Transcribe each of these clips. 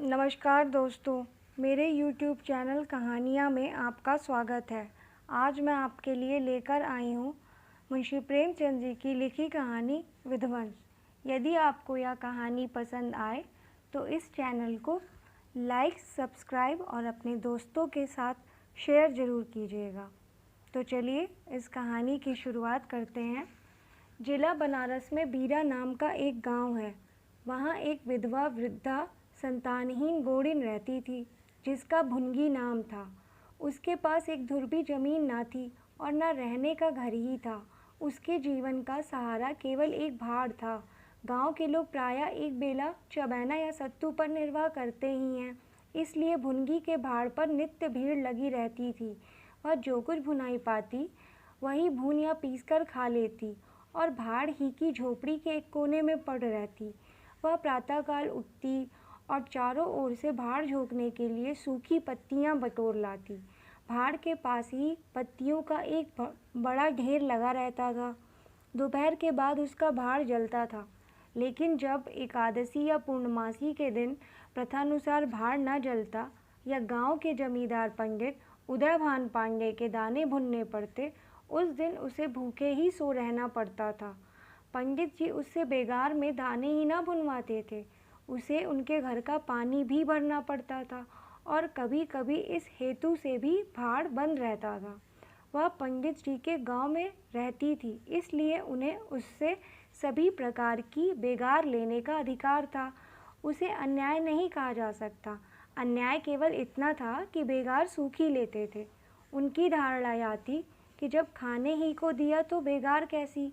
नमस्कार दोस्तों, मेरे YouTube चैनल कहानियाँ में आपका स्वागत है। आज मैं आपके लिए लेकर आई हूँ मुंशी प्रेमचंद जी की लिखी कहानी विध्वंस। यदि आपको यह कहानी पसंद आए तो इस चैनल को लाइक, सब्सक्राइब और अपने दोस्तों के साथ शेयर ज़रूर कीजिएगा। तो चलिए इस कहानी की शुरुआत करते हैं। जिला बनारस में बीरा नाम का एक गांव है। वहाँ एक विधवा वृद्धा संतानहीन बोड़िन रहती थी जिसका भुनगी नाम था। उसके पास एक धुरबी जमीन ना थी और न रहने का घर ही था। उसके जीवन का सहारा केवल एक भाड़ था। गांव के लोग प्रायः एक बेला चबैना या सत्तू पर निर्वाह करते ही हैं, इसलिए भुनगी के भाड़ पर नित्य भीड़ लगी रहती थी। वह जो कुछ भुनाई पाती वही भून या पीस कर खा लेती और भाड़ ही की झोपड़ी के एक कोने में पड़ रहती। वह प्रातःकाल उठती और चारों ओर से भाड़ झोंकने के लिए सूखी पत्तियां बटोर लाती। भाड़ के पास ही पत्तियों का एक बड़ा ढेर लगा रहता था। दोपहर के बाद उसका भाड़ जलता था, लेकिन जब एकादशी या पूर्णमासी के दिन प्रथानुसार भाड़ न जलता या गांव के जमींदार पंडित उदयभान पांडे के दाने भुनने पड़ते, उस दिन उसे भूखे ही सो रहना पड़ता था। पंडित जी उससे बेगार में दाने ही न भुनवाते थे, उसे उनके घर का पानी भी भरना पड़ता था और कभी कभी इस हेतु से भी भाड़ बंद रहता था। वह पंडित जी के गांव में रहती थी, इसलिए उन्हें उससे सभी प्रकार की बेगार लेने का अधिकार था। उसे अन्याय नहीं कहा जा सकता। अन्याय केवल इतना था कि बेगार सूख ही लेते थे। उनकी धारणा यह थी कि जब खाने ही को दिया तो बेगार कैसी।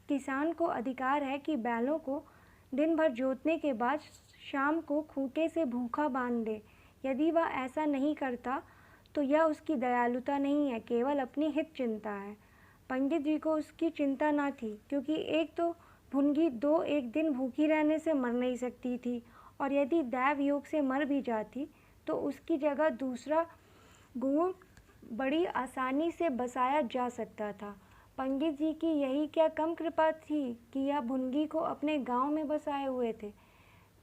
किसान को अधिकार है कि बैलों को दिन भर जोतने के बाद शाम को खूंटे से भूखा बांध दे। यदि वह ऐसा नहीं करता तो यह उसकी दयालुता नहीं है, केवल अपनी हित चिंता है। पंडित जी को उसकी चिंता न थी, क्योंकि एक तो भुनगी दो एक दिन भूखी रहने से मर नहीं सकती थी, और यदि दैव योग से मर भी जाती तो उसकी जगह दूसरा गुण बड़ी आसानी से बसाया जा सकता था। पंडित जी की यही क्या कम कृपा थी कि यह भुनगी को अपने गांव में बसाए हुए थे।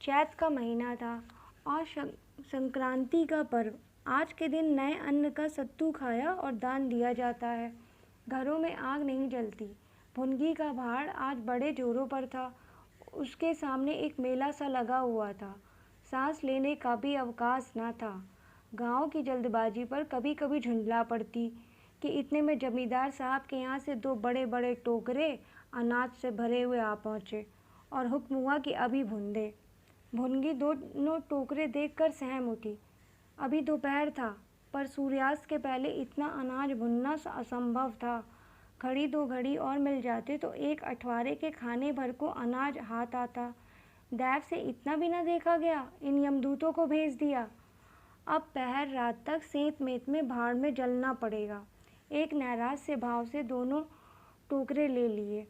चैत का महीना था और संक्रांति का पर्व। आज के दिन नए अन्न का सत्तू खाया और दान दिया जाता है। घरों में आग नहीं जलती। भुनगी का भाड़ आज बड़े जोरों पर था। उसके सामने एक मेला सा लगा हुआ था। सांस लेने का भी अवकाश न था। गांव की जल्दबाजी पर कभी कभी झुंझला पड़ती कि इतने में जमींदार साहब के यहाँ से दो बड़े बड़े टोकरे अनाज से भरे हुए आ पहुँचे और हुक्म हुआ कि अभी भून दे। भुनगी दोनों टोकरे देखकर सहम उठी। अभी दोपहर था, पर सूर्यास्त के पहले इतना अनाज भुनना असंभव था। घड़ी दो घड़ी और मिल जाते तो एक अठवारे के खाने भर को अनाज हाथ आता। दैव से इतना भी न देखा गया, इन यमदूतों को भेज दिया। अब पहर रात तक सेंत मेत में भाड़ में जलना पड़ेगा। एक नाराज से भाव से दोनों टोकरे ले लिए।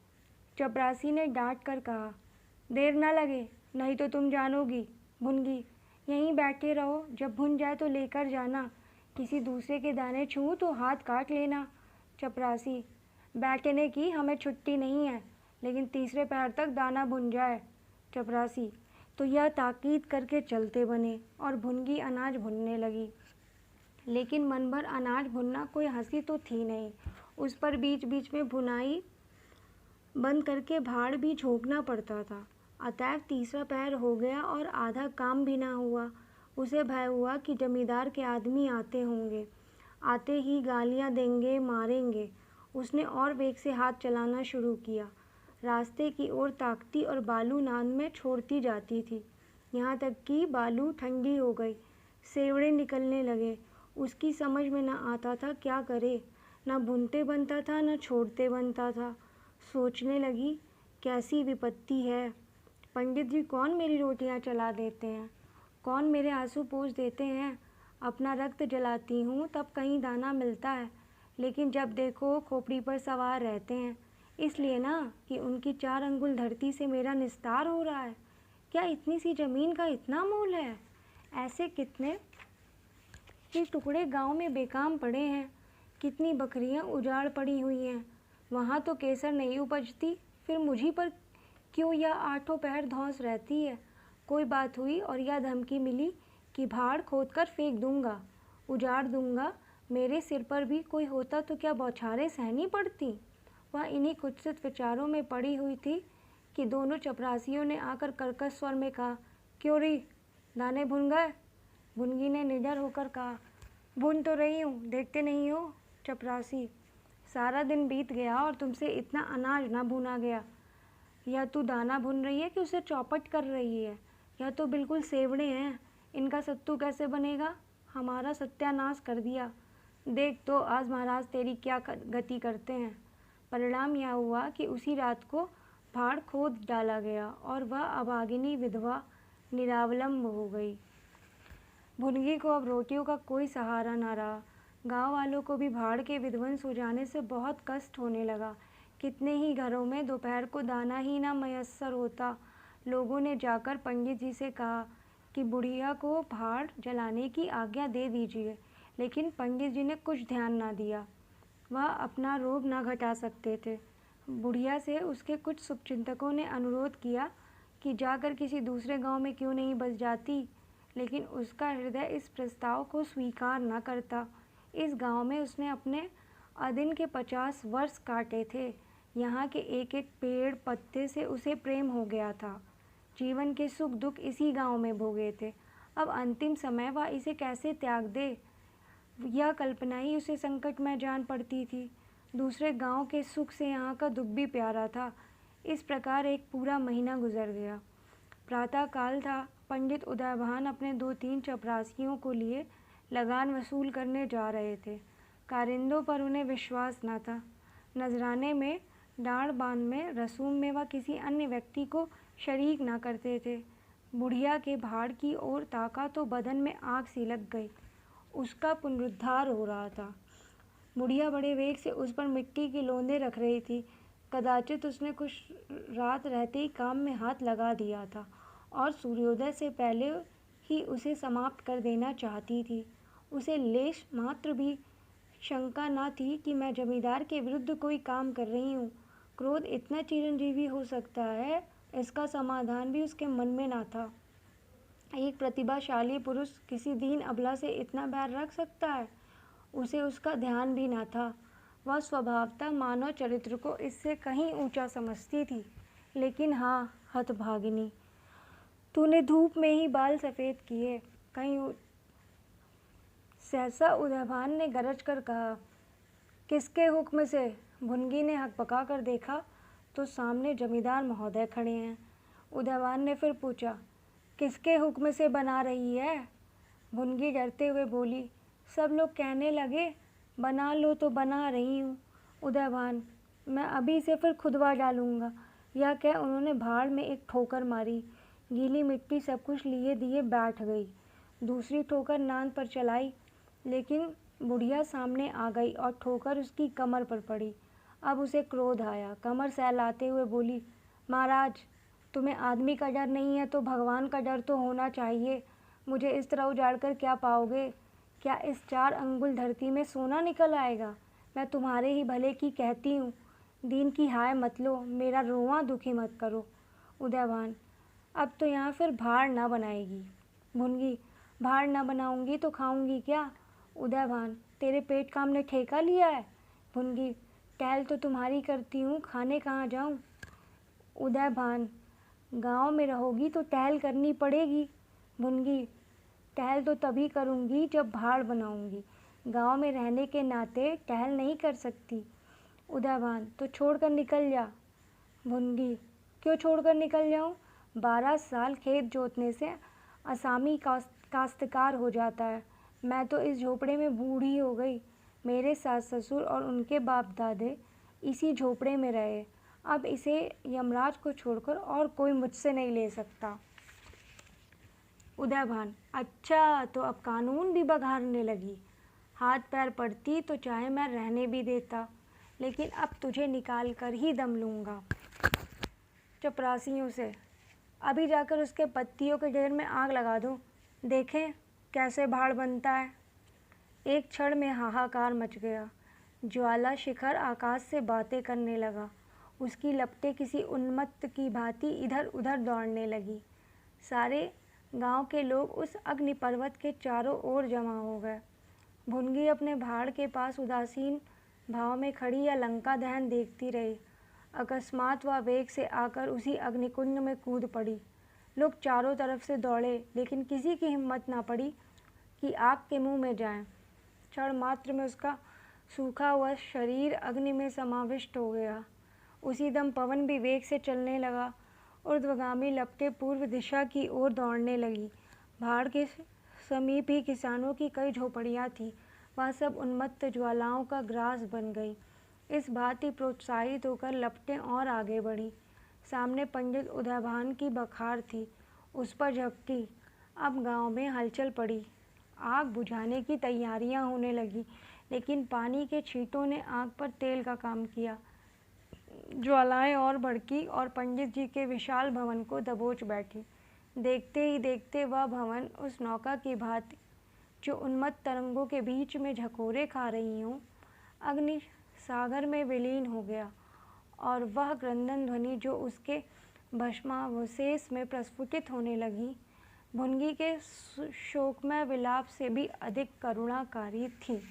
चपरासी ने डांट कर कहा, देर न लगे, नहीं तो तुम जानोगी। भुनगी, यहीं बैठे रहो, जब भुन जाए तो लेकर जाना। किसी दूसरे के दाने छूऊं तो हाथ काट लेना। चपरासी, बैठने की हमें छुट्टी नहीं है, लेकिन तीसरे पहर तक दाना भुन जाए। चपरासी, तो यह ताकीद करके चलते बने और भुनगी अनाज भुनने लगी। लेकिन मन भर अनाज भुनना कोई हंसी तो थी नहीं। उस पर बीच बीच में भुनाई बंद करके भाड़ भी झोंकना पड़ता था। अतएव तीसरा पहर हो गया और आधा काम भी ना हुआ। उसे भय हुआ कि जमींदार के आदमी आते होंगे, आते ही गालियां देंगे, मारेंगे। उसने और वेग से हाथ चलाना शुरू किया। रास्ते की ओर ताकती और बालू नाद में छोड़ती जाती थी, यहाँ तक कि बालू ठंडी हो गई, सेवड़े निकलने लगे। उसकी समझ में न आता था क्या करे। न भुनते बनता था, न छोड़ते बनता था। सोचने लगी, कैसी विपत्ति है। पंडित जी कौन मेरी रोटियां चला देते हैं, कौन मेरे आंसू पोंछ देते हैं। अपना रक्त जलाती हूँ तब कहीं दाना मिलता है, लेकिन जब देखो खोपड़ी पर सवार रहते हैं, इसलिए ना कि उनकी 4 अंगुल धरती से मेरा निस्तार हो रहा है। क्या इतनी सी ज़मीन का इतना मोल है। ऐसे कितने ही टुकड़े गांव में बेकाम पड़े हैं। कितनी बकरियां उजाड़ पड़ी हुई हैं। वहाँ तो केसर नहीं उपजती, फिर मुझी पर क्यों यह 8 पहर धौंस रहती है। कोई बात हुई और यह धमकी मिली कि भाड़ खोद कर फेंक दूंगा, उजाड़ दूंगा। मेरे सिर पर भी कोई होता तो क्या बौछारें सहनी पड़ती। वह इन्हीं कुत्सित विचारों में पड़ी हुई थी कि दोनों चपरासियों ने आकर कर्कश स्वर में कहा, क्यों री, दाने भुन गए? भुनगी ने निडर होकर कहा, भून तो रही हूँ, देखते नहीं हो? चपरासी, सारा दिन बीत गया और तुमसे इतना अनाज ना भुना गया। या तू दाना भुन रही है कि उसे चौपट कर रही है? यह तो बिल्कुल सेवड़े हैं, इनका सत्तू कैसे बनेगा? हमारा सत्यानाश कर दिया। देख तो आज महाराज तेरी क्या गति करते हैं। परिणाम यह हुआ कि उसी रात को भाड़ खोद डाला गया और वह अभागिनी विधवा निरावलंब हो गई। भुनगी को अब रोटियों का कोई सहारा न रहा। गांव वालों को भी भाड़ के विध्वंस हो जाने से बहुत कष्ट होने लगा। कितने ही घरों में दोपहर को दाना ही न मयस्सर होता। लोगों ने जाकर पंडित जी से कहा कि बुढ़िया को भाड़ जलाने की आज्ञा दे दीजिए, लेकिन पंडित जी ने कुछ ध्यान ना दिया। वह अपना रोब न घटा सकते थे। बुढ़िया से उसके कुछ शुभचिंतकों ने अनुरोध किया कि जाकर किसी दूसरे गांव में क्यों नहीं बस जाती, लेकिन उसका हृदय इस प्रस्ताव को स्वीकार न करता। इस गांव में उसने अपने अदिन के 50 वर्ष काटे थे। यहाँ के एक एक पेड़ पत्ते से उसे प्रेम हो गया था। जीवन के सुख दुख इसी गांव में भोगे थे। अब अंतिम समय वह इसे कैसे त्याग दे, यह कल्पना ही उसे संकट में जान पड़ती थी। दूसरे गांव के सुख से यहाँ का दुख भी प्यारा था। इस प्रकार एक पूरा महीना गुजर गया। प्रातः काल था। पंडित उदयभान अपने 2-3 चपरासियों को लिए लगान वसूल करने जा रहे थे। कारिंदों पर उन्हें विश्वास न था। नजराने में, डांड बांध में, रसूम में वह किसी अन्य व्यक्ति को शरीक न करते थे। बुढ़िया के भाड़ की ओर ताका तो बदन में आग सी लग गई। उसका पुनरुद्धार हो रहा था। बुढ़िया बड़े वेग से उस पर मिट्टी की लोंदे रख रही थी। कदाचित उसने कुछ रात रहते ही काम में हाथ लगा दिया था और सूर्योदय से पहले ही उसे समाप्त कर देना चाहती थी। उसे लेश मात्र भी शंका न थी कि मैं जमींदार के विरुद्ध कोई काम कर रही हूँ। क्रोध इतना चिरंजीवी हो सकता है, इसका समाधान भी उसके मन में न था। एक प्रतिभाशाली पुरुष किसी दीन अबला से इतना बैर रख सकता है? उसे उसका ध्यान भी न था। वह स्वभावतः मानव चरित्र को इससे कहीं ऊंचा समझती थी। लेकिन हाँ, हतभागिनी, तूने धूप में ही बाल सफ़ेद किए कहीं। सहसा उदयभान ने गरज कर कहा, किसके हुक्म से? भुनगी ने हकपका कर देखा तो सामने जमींदार महोदय खड़े हैं। उदयभान ने फिर पूछा, किसके हुक्म से बना रही है? भुनगी डरते हुए बोली, सब लोग कहने लगे बना लो तो बना रही हूँ। उदयभान, मैं अभी से फिर खुदवा डालूँगा। यह कह उन्होंने भाड़ में एक ठोकर मारी। गीली मिट्टी सब कुछ लिए दिए बैठ गई। दूसरी ठोकर नांद पर चलाई, लेकिन बुढ़िया सामने आ गई और ठोकर उसकी कमर पर पड़ी। अब उसे क्रोध आया। कमर सहलाते हुए बोली, महाराज, तुम्हें आदमी का डर नहीं है तो भगवान का डर तो होना चाहिए। मुझे इस तरह उजाड़ कर क्या पाओगे? क्या इस 4 अंगुल धरती में सोना निकल आएगा? मैं तुम्हारे ही भले की कहती हूँ। दीन की हाय मत लो, मेरा रोआं दुखी मत करो। उदयभान, अब तो यहाँ फिर भाड़ ना बनाएगी। भुनगी, भाड़ ना बनाऊंगी तो खाऊंगी क्या? उदयभान, तेरे पेट काम ने ठेका लिया है। भुनगी, टहल तो तुम्हारी करती हूँ, खाने कहाँ जाऊँ? उदयभान, गांव में रहोगी तो टहल करनी पड़ेगी। भुनगी, टहल तो तभी करूँगी जब भाड़ बनाऊँगी। गांव में रहने के नाते टहल नहीं कर सकती। उदयभान, तो छोड़कर निकल जा। भुनगी, क्यों छोड़कर निकल जाऊँ? 12 साल खेत जोतने से असामी काश्तकार हो जाता है। मैं तो इस झोपड़े में बूढ़ी हो गई। मेरे सास ससुर और उनके बाप दादे इसी झोपड़े में रहे। अब इसे यमराज को छोड़कर और कोई मुझसे नहीं ले सकता। उदयभान, अच्छा, तो अब कानून भी बघारने लगी। हाथ पैर पड़ती तो चाहे मैं रहने भी देता, लेकिन अब तुझे निकाल कर ही दम लूँगा। चपरासियों से, अभी जाकर उसके पत्तियों के ढेर में आग लगा दो, देखें कैसे भाड़ बनता है। एक क्षण में हाहाकार मच गया। ज्वाला शिखर आकाश से बातें करने लगा। उसकी लपटें किसी उन्मत्त की भांति इधर उधर दौड़ने लगी। सारे गांव के लोग उस अग्नि पर्वत के चारों ओर जमा हो गए। भुनगी अपने भाड़ के पास उदासीन भाव में खड़ी या लंका दहन देखती रही। अकस्मात वह वेग से आकर उसी अग्निकुंड में कूद पड़ी। लोग चारों तरफ से दौड़े, लेकिन किसी की हिम्मत न पड़ी कि आग के मुंह में जाए। क्षण मात्र में उसका सूखा हुआ शरीर अग्नि में समाविष्ट हो गया। उसी दम पवन भी वेग से चलने लगा। ऊर्ध्वगामी लपटें पूर्व दिशा की ओर दौड़ने लगी। भाड़ के समीप ही किसानों की कई झोपड़ियाँ थीं। वह सब उन्मत्त ज्वालाओं का ग्रास बन गई। इस भांति प्रोत्साहित होकर लपटें और आगे बढ़ी। सामने पंडित उदयभान की बखार थी, उस पर झपटी। अब गांव में हलचल पड़ी। आग बुझाने की तैयारियां होने लगी, लेकिन पानी के छींटों ने आग पर तेल का काम किया। ज्वालाएं और भड़की और पंडित जी के विशाल भवन को दबोच बैठी। देखते ही देखते वह भवन उस नौका की भांति जो उन्मत्त तरंगों के बीच में झकोरे खा रही हों, अग्नि सागर में विलीन हो गया। और वह क्रंदन ध्वनि जो उसके भस्मावशेष में प्रस्फुटित होने लगी, भुनगी के शोकमय विलाप से भी अधिक करुणाकारी थी।